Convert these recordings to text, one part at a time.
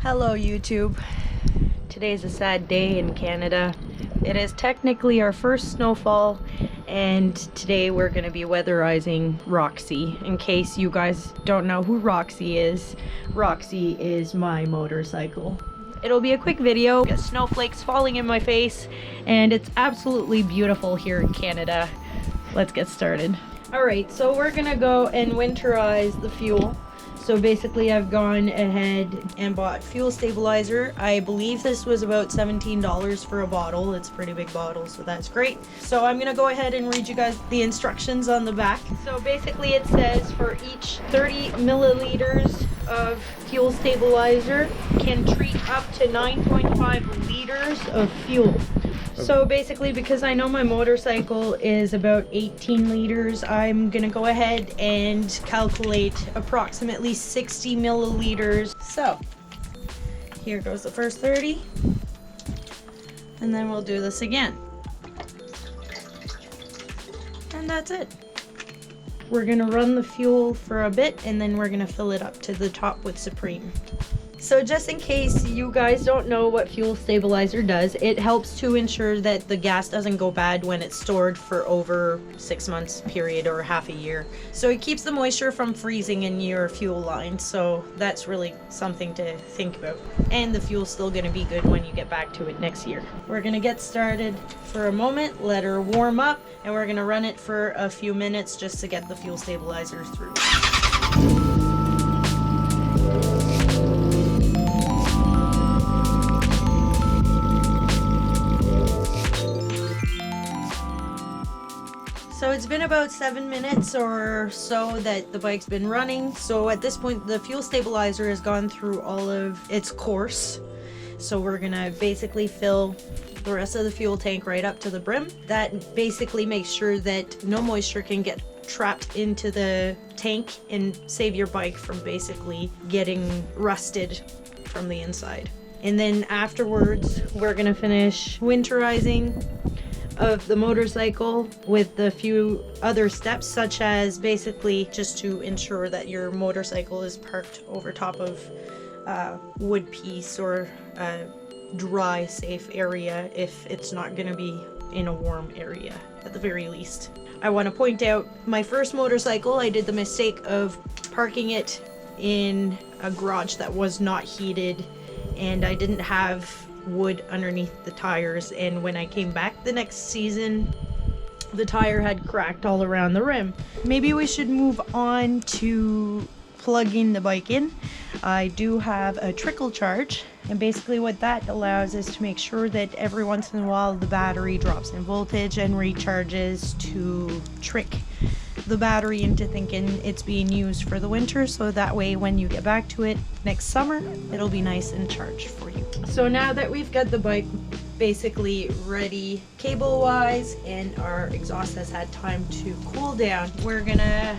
Hello YouTube. Today's a sad day in Canada. It is technically our first snowfall, and today we're going to be weatherizing Roxy. In case you guys don't know who Roxy is my motorcycle. It'll be a quick video. Got snowflakes falling in my face, and it's absolutely beautiful here in Canada. Let's get started. Alright, so we're gonna go and winterize the fuel. So basically I've gone ahead and bought fuel stabilizer. I believe this was about $17 for a bottle. It's a pretty big bottle, so that's great. So I'm gonna go ahead and read you guys the instructions on the back. So basically it says for each 30 milliliters of fuel stabilizer can treat up to 9.5 liters of fuel. So basically, because I know my motorcycle is about 18 liters, I'm gonna go ahead and calculate approximately 60 milliliters. So here goes the first 30, and then we'll do this again. And that's it. We're gonna run the fuel for a bit, and then we're gonna fill it up to the top with Supreme. So just in case you guys don't know what fuel stabilizer does, it helps to ensure that the gas doesn't go bad when it's stored for over 6 months period or half a year. So it keeps the moisture from freezing in your fuel line, so that's really something to think about. And the fuel's still going to be good when you get back to it next year. We're going to get started for a moment, let her warm up, and we're going to run it for a few minutes just to get the fuel stabilizer through. So it's been about 7 minutes or so that the bike's been running. So at this point, the fuel stabilizer has gone through all of its course. So we're gonna basically fill the rest of the fuel tank right up to the brim. That basically makes sure that no moisture can get trapped into the tank and save your bike from basically getting rusted from the inside. And then afterwards, we're gonna finish winterizing of the motorcycle with a few other steps, such as basically just to ensure that your motorcycle is parked over top of a wood piece or a dry safe area if it's not going to be in a warm area at the very least. I want to point out my first motorcycle, I did the mistake of parking it in a garage that was not heated, and I didn't have wood underneath the tires, and when I came back the next season, the tire had cracked all around the rim. Maybe we should move on to plugging the bike in. I do have a trickle charge, and basically what that allows is to make sure that every once in a while the battery drops in voltage and recharges to trick the battery into thinking it's being used for the winter, so that way when you get back to it next summer, it'll be nice and charged for you. So now that we've got the bike basically ready cable wise and our exhaust has had time to cool down, we're gonna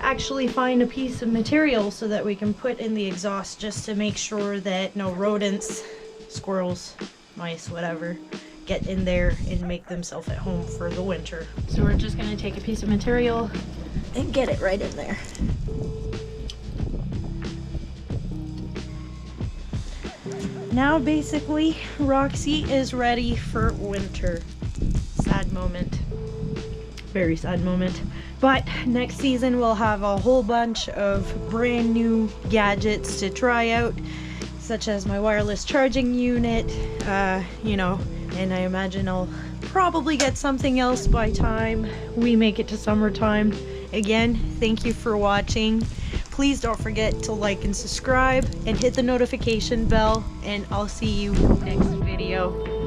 actually find a piece of material so that we can put in the exhaust just to make sure that no rodents, squirrels, mice, whatever, get in there and make themselves at home for the winter. So we're just going to take a piece of material and get it right in there. Now basically Roxy is ready for winter. Sad moment. Very sad moment. But next season we'll have a whole bunch of brand new gadgets to try out, such as my wireless charging unit, and I imagine I'll probably get something else by time we make it to summertime. Again, thank you for watching. Please don't forget to like and subscribe and hit the notification bell, and I'll see you next video.